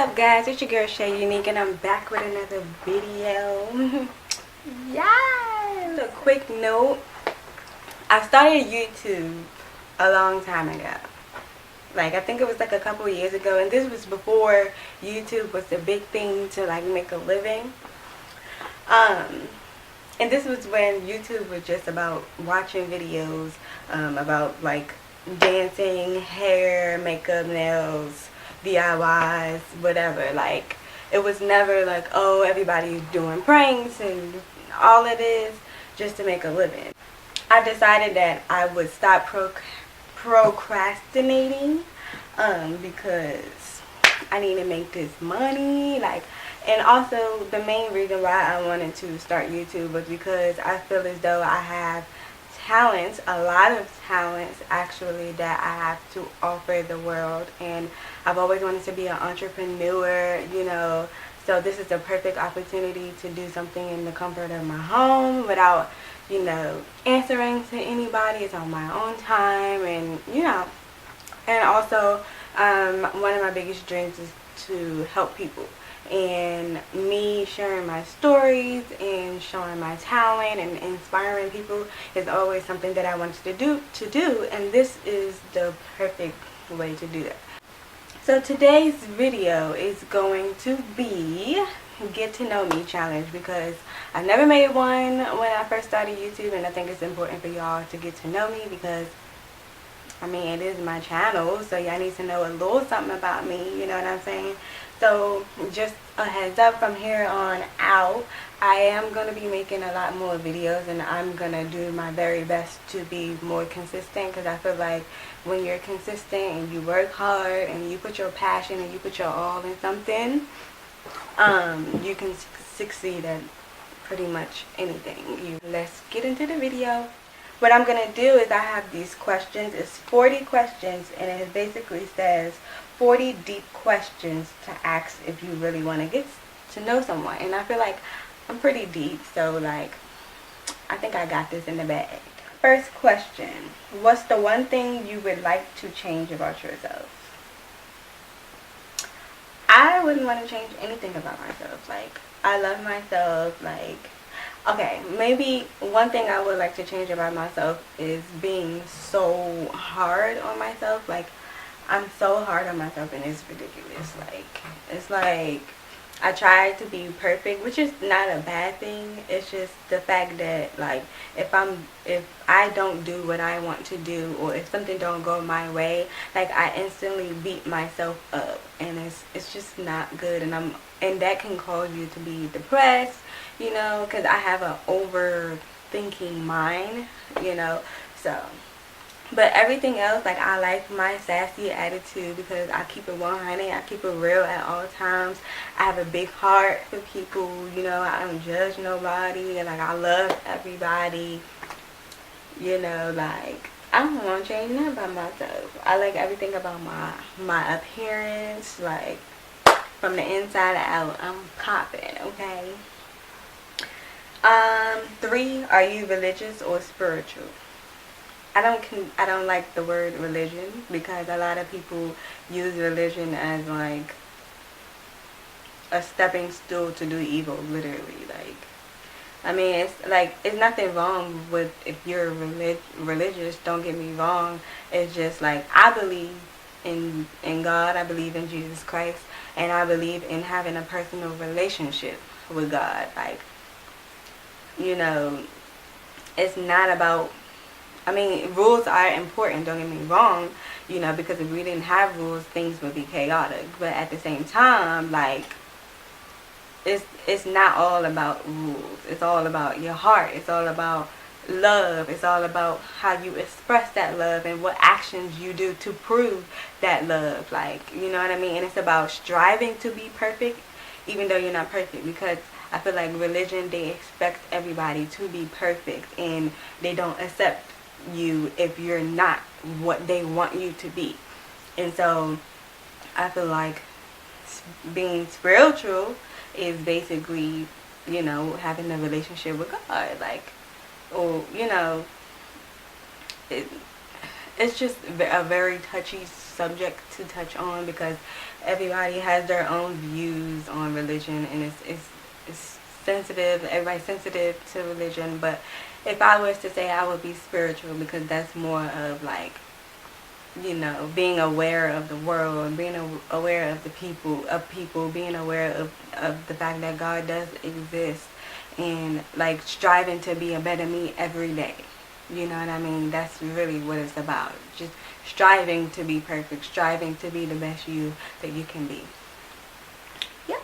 up, guys? It's your girl Shay Unique, and I'm back with another video. Yeah, a quick note. I started YouTube a long time ago. Like, I think it was like a couple years ago, and this was before YouTube was the big thing to like make a living. And this was when YouTube was just about watching videos about like dancing, hair, makeup, nails, DIYs, whatever. Like, it was never like, oh, everybody's doing pranks and all it is just to make a living. I decided that I would stop procrastinating because I need to make this money. Like, and also the main reason why I wanted to start YouTube was because I feel as though I have talents, a lot of talents actually, that I have to offer the world, and I've always wanted to be an entrepreneur, you know. So this is the perfect opportunity to do something in the comfort of my home without, you know, answering to anybody. It's on my own time, and you know, and also one of my biggest dreams is to help people. And me sharing my stories and showing my talent and inspiring people is always something that I wanted to do, and this is the perfect way to do that. So today's video is going to be get to know me challenge, because I never made one when I first started YouTube, and I think it's important for y'all to get to know me because, I mean, it is my channel, so y'all need to know a little something about me, you know what I'm saying? So just a heads up, from here on out, I am going to be making a lot more videos, and I'm going to do my very best to be more consistent, because I feel like when you're consistent and you work hard and you put your passion and you put your all in something, you can succeed at pretty much anything. Let's get into the video. What I'm going to do is I have these questions. It's 40 questions, and it basically says 40 deep questions to ask if you really want to get to know someone. And I feel like I'm pretty deep, so like I think I got this in the bag. First question: what's the one thing you would like to change about yourself? I wouldn't want to change anything about myself. Like, I love myself. Like, okay, maybe one thing I would like to change about myself is being so hard on myself. Like, I'm so hard on myself, and it's ridiculous. Like, it's like I try to be perfect, which is not a bad thing. It's just the fact that, like, if I don't do what I want to do, or if something don't go my way, like, I instantly beat myself up, and it's just not good. And that can cause you to be depressed, you know, because I have an overthinking mind, you know. So, but everything else, like, I like my sassy attitude because I keep it 100. I keep it real at all times. I have a big heart for people, you know. I don't judge nobody, and like, I love everybody, you know. Like, I don't want to change nothing about myself. I like everything about my appearance, like, from the inside out. I'm confident, okay? 3, are you religious or spiritual? I don't like the word religion, because a lot of people use religion as like a stepping stool to do evil, literally. Like, I mean, it's like, it's nothing wrong with if you're religious, don't get me wrong. It's just like, I believe in God, I believe in Jesus Christ, and I believe in having a personal relationship with God. Like, you know, it's not about, I mean, rules are important, don't get me wrong, you know, because if we didn't have rules, things would be chaotic. But at the same time, like, it's not all about rules. It's all about your heart. It's all about love. It's all about how you express that love and what actions you do to prove that love. Like, you know what I mean? And it's about striving to be perfect, even though you're not perfect, because I feel like religion, they expect everybody to be perfect, and they don't accept you if you're not what they want you to be. And so I feel like being spiritual is basically, you know, having a relationship with God. Like, or, you know, it's just a very touchy subject to touch on, because everybody has their own views on religion, and it's sensitive. Everybody's sensitive to religion, but if I was to say, I would be spiritual, because that's more of like, you know, being aware of the world, being aware of the people, being aware of the fact that God does exist, and like striving to be a better me every day. You know what I mean? That's really what it's about. Just striving to be perfect, striving to be the best you that you can be. Yep.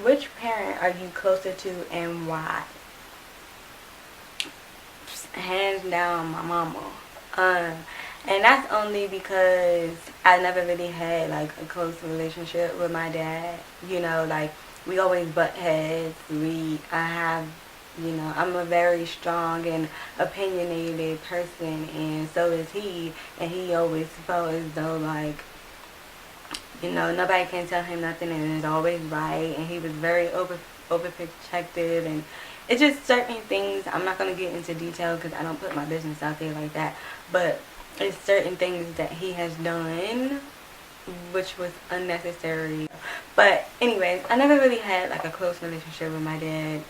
Which parent are you closer to and why? Hands down, my mama. And that's only because I never really had like a close relationship with my dad. You know, like we always butt heads. I'm a very strong and opinionated person, and so is he. And he always felt as though like, you know, nobody can tell him nothing and it's always right. And he was very overprotective, and it's just certain things. I'm not gonna get into detail because I don't put my business out there like that. But it's certain things that he has done which was unnecessary. But anyways, I never really had like a close relationship with my dad.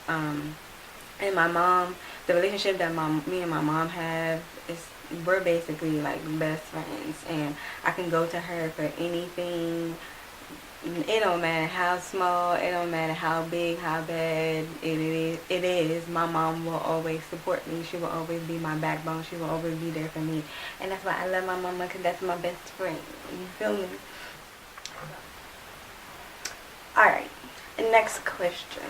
And my mom, the relationship that me and my mom have is, we're basically like best friends, and I can go to her for anything. It don't matter how small, it don't matter how big, how bad it is. My mom will always support me. She will always be my backbone. She will always be there for me. And that's why I love my mama, because that's my best friend. You feel me? Alright, next question.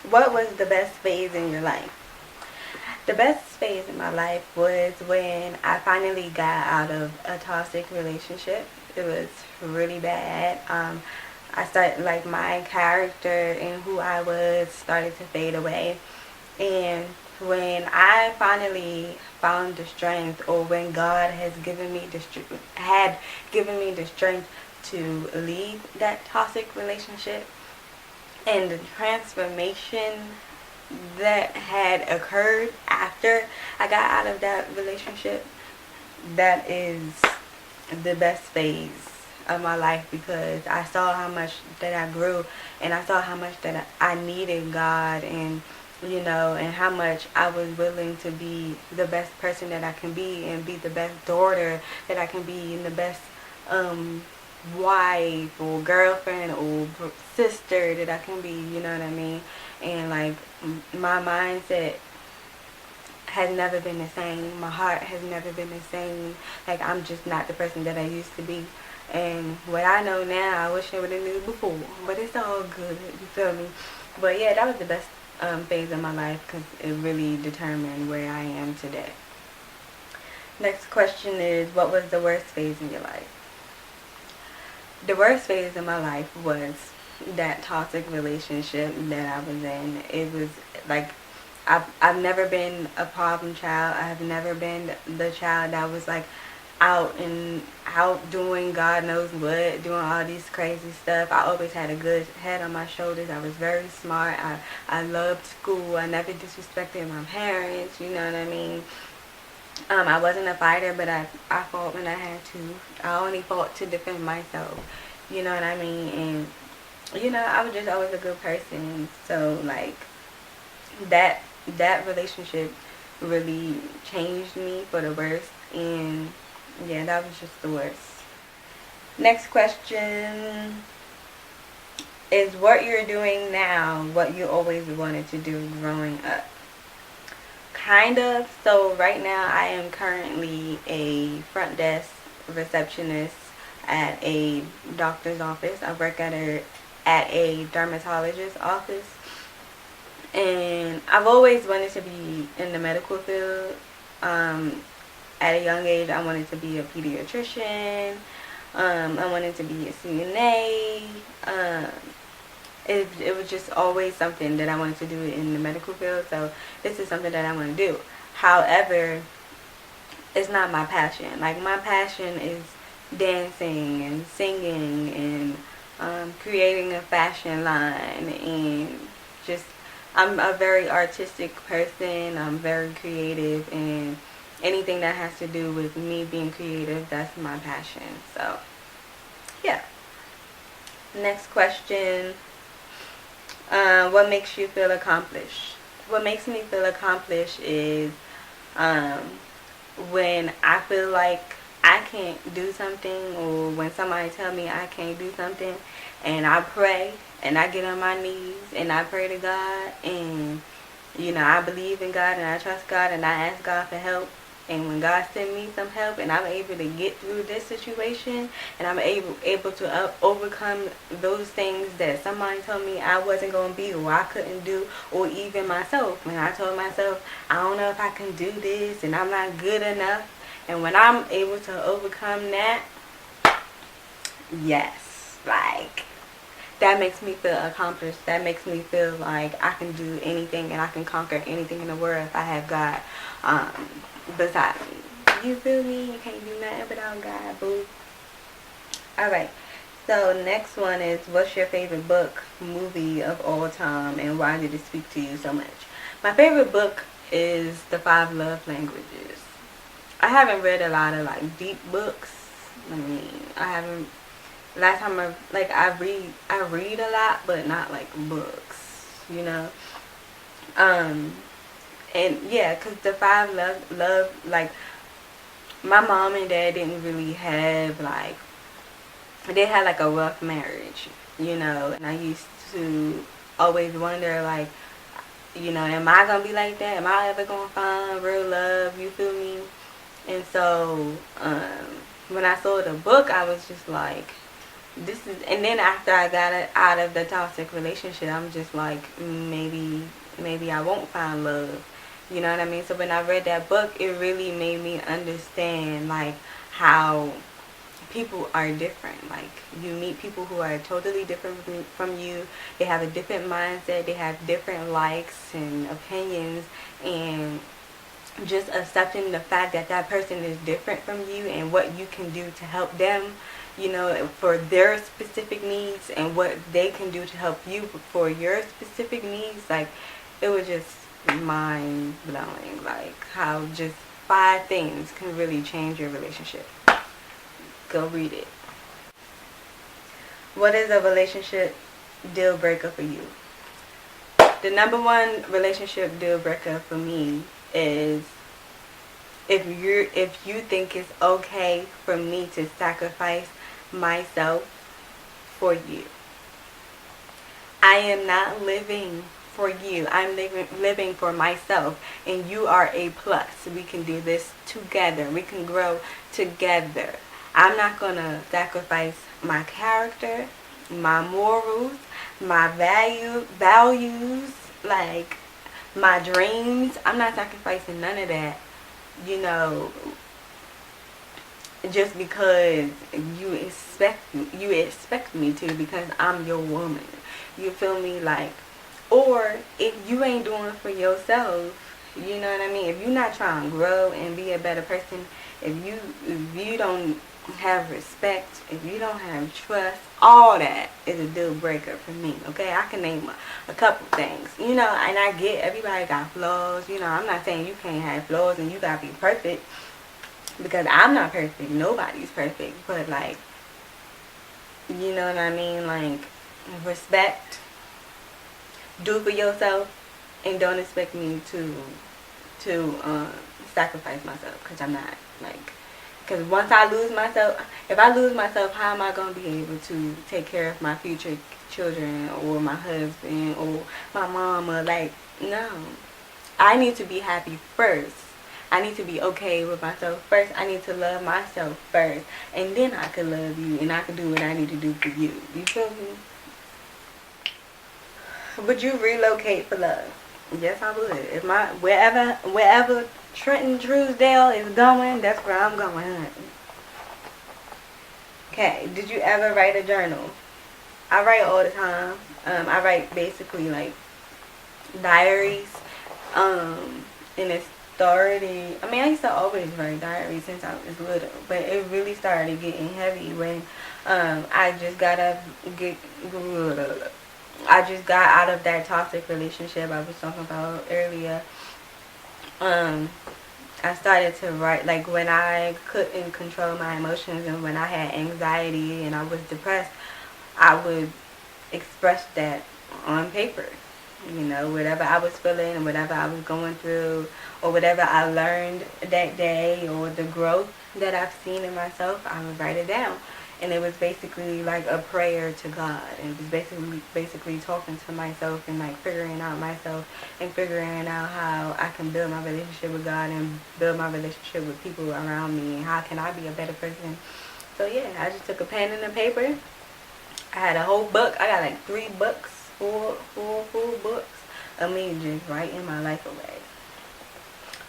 What was the best phase in your life? The best phase in my life was when I finally got out of a toxic relationship. It was really bad. I started, like, my character and who I was started to fade away. And when I finally found the strength, or when God has given me had given me the strength to leave that toxic relationship, and the transformation that had occurred after I got out of that relationship, that is the best phase of my life, because I saw how much that I grew, and I saw how much that I needed God, and you know, and how much I was willing to be the best person that I can be, and be the best daughter that I can be, and the best wife or girlfriend or sister that I can be, you know what I mean? And like, my mindset has never been the same. My heart has never been the same. Like, I'm just not the person that I used to be. And what I know now, I wish I would have knew before, but it's all good, you feel me? But yeah, that was the best phase of my life, because it really determined where I am today. Next question is, what was the worst phase in your life? The worst phase of my life was that toxic relationship that I was in. It was like, I've never been a problem child. I have never been the child that was like out doing God knows what, doing all these crazy stuff. I always had a good head on my shoulders. I was very smart. I loved school. I never disrespected my parents, you know what I mean? I wasn't a fighter, but I fought when I had to. I only fought to defend myself, you know what I mean? And, you know, I was just always a good person. So, like, that relationship really changed me for the worst. And, yeah, that was just the worst. Next question is, what you're doing now what you always wanted to do growing up? Kind of. So right now I am currently a front desk receptionist at a doctor's office. I work at a dermatologist's office, and I've always wanted to be in the medical field. At a young age, I wanted to be a pediatrician. I wanted to be a CNA. It was just always something that I wanted to do in the medical field, so this is something that I want to do. However, it's not my passion. Like, my passion is dancing and singing and creating a fashion line, and just I'm a very artistic person. I'm very creative, and anything that has to do with me being creative, that's my passion. So, yeah. Next question. What makes you feel accomplished? What makes me feel accomplished is um, when I feel like I can't do something, or when somebody tell me I can't do something, and I pray and I get on my knees and I pray to God, and I believe in God and I trust God and I ask God for help. And when God send me some help and I'm able to get through this situation, and I'm able to overcome those things that somebody told me I wasn't going to be, or I couldn't do, or even myself, when I told myself I don't know if I can do this and I'm not good enough, and when I'm able to overcome that, yes, like, that makes me feel accomplished. That makes me feel like I can do anything and I can conquer anything in the world if I have God beside me. You feel me? You can't do nothing without God, boo. Alright, so next one is, what's your favorite book, movie of all time, and why did it speak to you so much? My favorite book is The 5 Love Languages. I haven't read a lot of like deep books. I haven't. Last time I read a lot, but not like books. And yeah, cause the 5 love, like, my mom and dad didn't really have like, they had like a rough marriage, and I used to always wonder, like, am I gonna be like that? Am I ever gonna find real love? You feel me? And so when I saw the book, I was just like, and then after I got out of the toxic relationship, I'm just like, maybe I won't find love. You know what I mean? So when I read that book, it really made me understand, like, how people are different. Like, you meet people who are totally different from you. They have a different mindset. They have different likes and opinions, and just accepting the fact that that person is different from you and what you can do to help them, for their specific needs, and what they can do to help you for your specific needs. Like, it was just mind blowing, like, how just 5 things can really change your relationship. Go read it. What is a relationship deal breaker for you? The number 1 relationship deal breaker for me is if you think it's okay for me to sacrifice myself for you. I am not living for you. I'm living for myself, and you are a plus. We can do this together. We can grow together. I'm not going to sacrifice my character, my morals, my values, like my dreams. I'm not sacrificing none of that, just because you expect me to, because I'm your woman. You feel me? Like, or if you ain't doing it for yourself, you know what I mean? If you're not trying to grow and be a better person, if you don't have respect, if you don't have trust, all that is a deal breaker for me. Okay, I can name a couple things, and I get everybody got flaws. I'm not saying you can't have flaws and you gotta be perfect, because I'm not perfect. Nobody's perfect. But, like, you know what I mean? Like, respect, do for yourself, and don't expect me to sacrifice myself, because I'm not. Like, because once I lose myself, if I lose myself, how am I going to be able to take care of my future children, or my husband, or my mama? Like, no. I need to be happy first. I need to be okay with myself first. I need to love myself first. And then I can love you, and I can do what I need to do for you. You feel me? Would you relocate for love? Yes, I would. If wherever Trenton Truesdale is going, that's where I'm going. Okay, did you ever write a journal? I write all the time. I write basically like diaries. And it started, I used to always write diaries since I was little, but it really started getting heavy when I just got up, I just got out of that toxic relationship I was talking about earlier. I started to write, like when I couldn't control my emotions and when I had anxiety and I was depressed, I would express that on paper. You know, whatever I was feeling and whatever I was going through or whatever I learned that day or the growth that I've seen in myself, I would write it down. And it was basically like a prayer to God. And it was basically talking to myself and like figuring out myself and figuring out how I can build my relationship with God and build my relationship with people around me and how can I be a better person. So yeah, I just took a pen and a paper. I had a whole book. I got like 3 books, four books of me just writing my life away.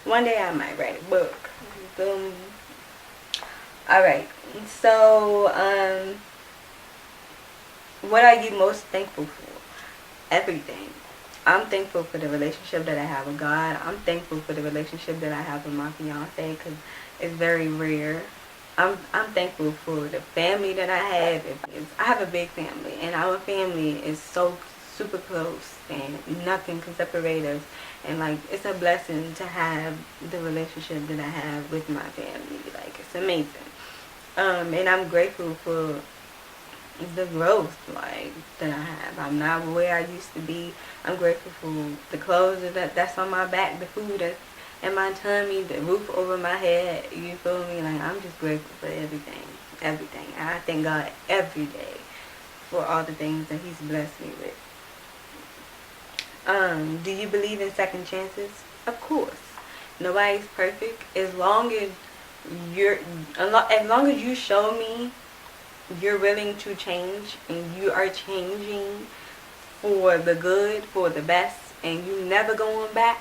One day I might write a book. Alright, so what are you most thankful for? Everything. I'm thankful for the relationship that I have with God. I'm thankful for the relationship that I have with my fiance because it's very rare. I'm thankful for the family that I have. I have a big family, and our family is so super close, and nothing can separate us. And like, it's a blessing to have the relationship that I have with my family. Like, it's amazing. And I'm grateful for the growth, like, that I have. I'm not where I used to be. I'm grateful for the clothes that's on my back, the food that's in my tummy, the roof over my head. You feel me? Like, I'm just grateful for everything. And I thank God every day for all the things that He's blessed me with. Do you believe in second chances? Of course. Nobody's perfect. As long as you show me you're willing to change and you are changing for the good, for the best, and you never going back,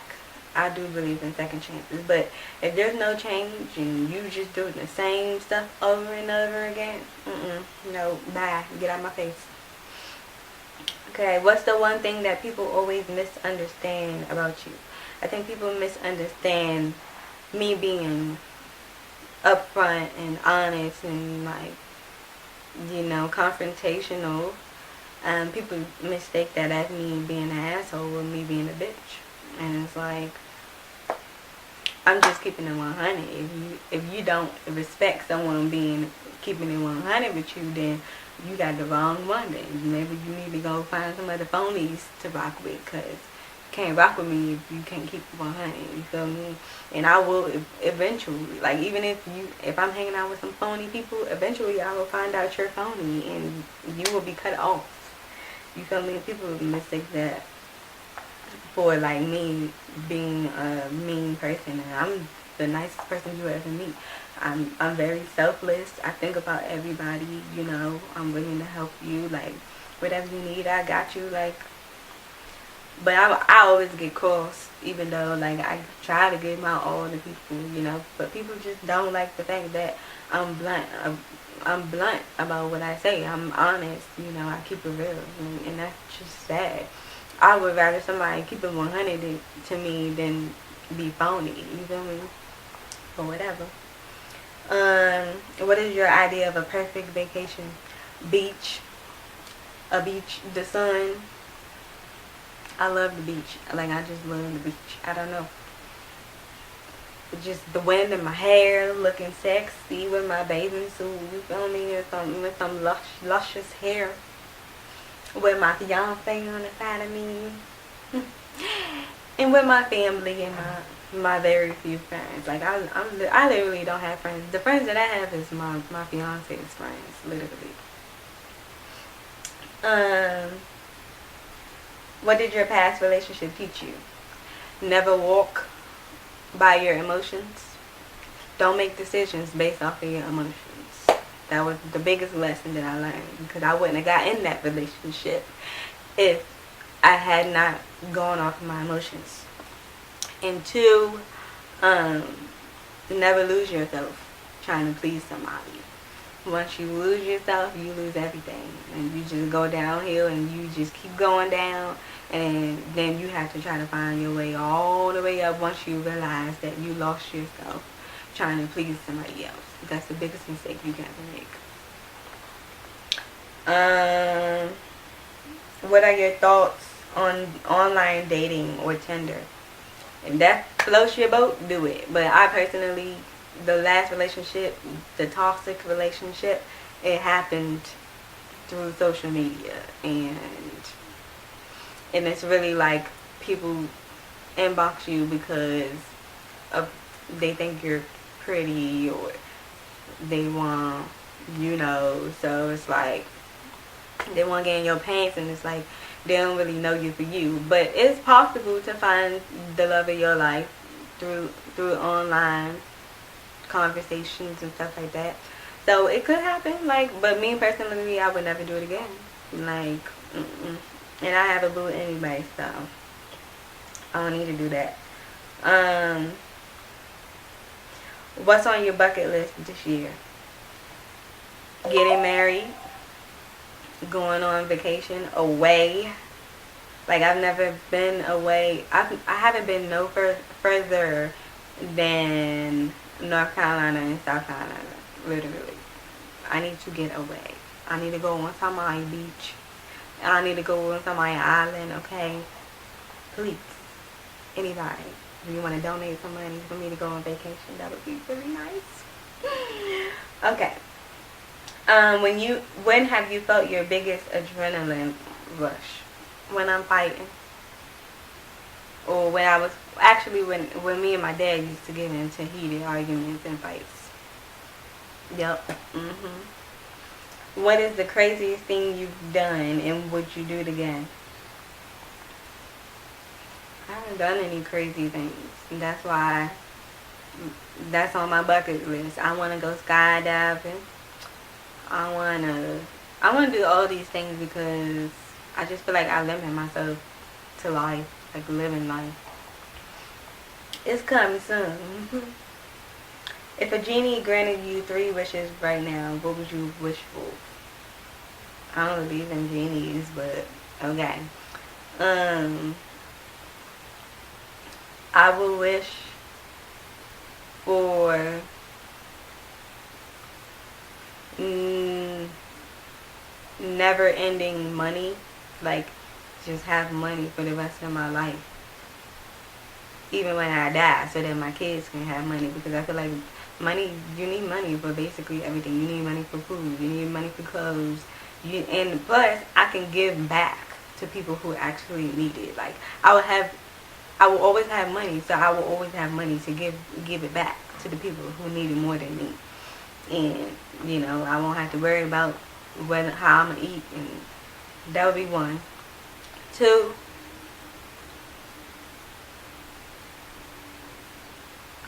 I do believe in second chances. But if there's no change and you just doing the same stuff over and over again, no, bye, get out of my face. Okay, what's the one thing that people always misunderstand about you? I think people misunderstand me being upfront and honest and, like, you know, confrontational. People mistake that as me being an asshole or me being a bitch. And it's like, I'm just keeping it 100. If you don't respect someone keeping it 100 with you, then you got the wrong one. Then maybe you need to go find some other phonies to rock with, because you can't rock with me if you can't keep it 100. You feel me? And I will eventually, like, even if I'm hanging out with some phony people, eventually I will find out you're phony and you will be cut off. You feel me? People mistake that for, like, me being a mean person, and I'm the nicest person you ever meet. I'm very selfless. I think about everybody, you know. I'm willing to help you, like, whatever you need, I got you, like. But I always get cross, even though, like, I try to give my all to people, you know. But people just don't like the fact that I'm blunt. I'm blunt about what I say. I'm honest, you know. I keep it real, and that's just sad. I would rather somebody keep it 100 to me than be phony. You feel me? Or whatever. What is your idea of a perfect vacation? Beach. A beach. The sun. I love the beach. Like, I just love the beach. I don't know. Just the wind in my hair, looking sexy with my bathing suit. You feel me? With some luscious hair. With my fiance on the side of me. And with my family and my very few friends. Like, I literally don't have friends. The friends that I have is my fiance's friends, literally. What did your past relationship teach you? Never walk by your emotions. Don't make decisions based off of your emotions. That was the biggest lesson that I learned, because I wouldn't have got in that relationship if I had not gone off of my emotions. And 2, never lose yourself trying to please somebody. Once you lose yourself, you lose everything, and you just go downhill and you just keep going down, and then you have to try to find your way all the way up once you realize that you lost yourself trying to please somebody else. That's the biggest mistake you can ever make. What are your thoughts on online dating or Tinder? If that floats your boat, do it. But I personally, the last relationship, the toxic relationship, it happened through social media, and it's really like people inbox you because of they think you're pretty, or they want, so it's like they want to get in your pants, and it's like they don't really know you for you. But it's possible to find the love of your life through online conversations and stuff like that. So it could happen, but me personally, I would never do it again. And I have a boo anyway, so I don't need to do that. What's on your bucket list this year? Getting married, going on vacation, away. I've never been away. I haven't been no further than North Carolina and South Carolina, literally. I need to get away. I need to go on somebody's beach. I need to go on somebody's island, okay? Please. Anybody. If you want to donate some money for me to go on vacation, that would be really nice. Okay. When have you felt your biggest adrenaline rush? When I'm fighting. Or when I was, actually when me and my dad used to get into heated arguments and fights. Yep. What is the craziest thing you've done, and would you do it again? I haven't done any crazy things. That's why that's on my bucket list. I want to go skydiving. I want to do all these things because I just feel like I limit myself to life, living life. It's coming soon. If a genie granted you 3 wishes right now, what would you wish for? I don't believe in genies, but okay. I would wish for never ending money, just have money for the rest of my life, even when I die, so that my kids can have money, because I feel like money, you need money for basically everything. You need money for food, you need money for clothes, and plus I can give back to people who actually need it. I will always have money, so I will always have money to give it back to the people who need it more than me. And I won't have to worry about how I'm gonna eat, and that would be 1. 2,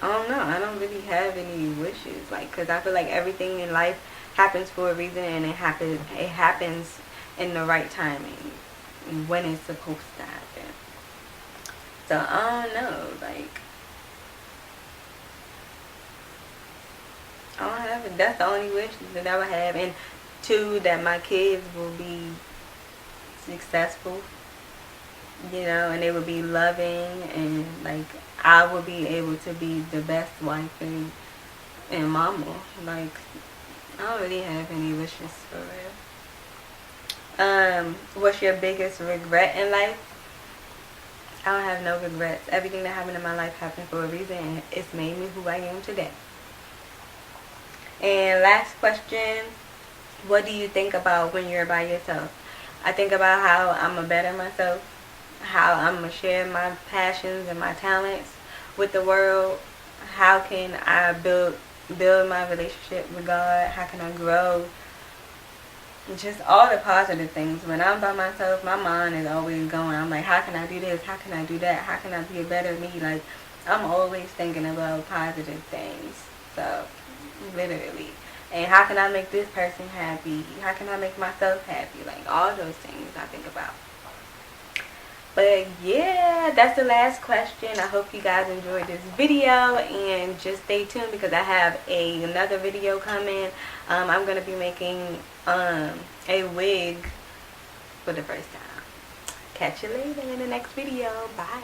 I don't know. I don't really have any wishes, because I feel like everything in life happens for a reason, and it happens in the right timing, when it's supposed to happen. So I don't know, I don't have it. That's the only wish that I would have. And 2, that my kids will be successful, and they will be loving, and I will be able to be the best wife and mama. I don't really have any wishes for real. What's your biggest regret in life? I don't have no regrets. Everything that happened in my life happened for a reason, and it's made me who I am today. And last question, what do you think about when you're by yourself? I think about how I'm going to better myself, how I'm going to share my passions and my talents with the world. How can I build my relationship with God? How can I grow? Just all the positive things. When I'm by myself, my mind is always going. I'm like, how can I do this? How can I do that? How can I be a better me? I'm always thinking about positive things. So, literally. And how can I make this person happy? How can I make myself happy? All those things I think about. But yeah, that's the last question. I hope you guys enjoyed this video, and just stay tuned because I have another video coming. I'm going to be making a wig for the first time. Catch you later in the next video. Bye.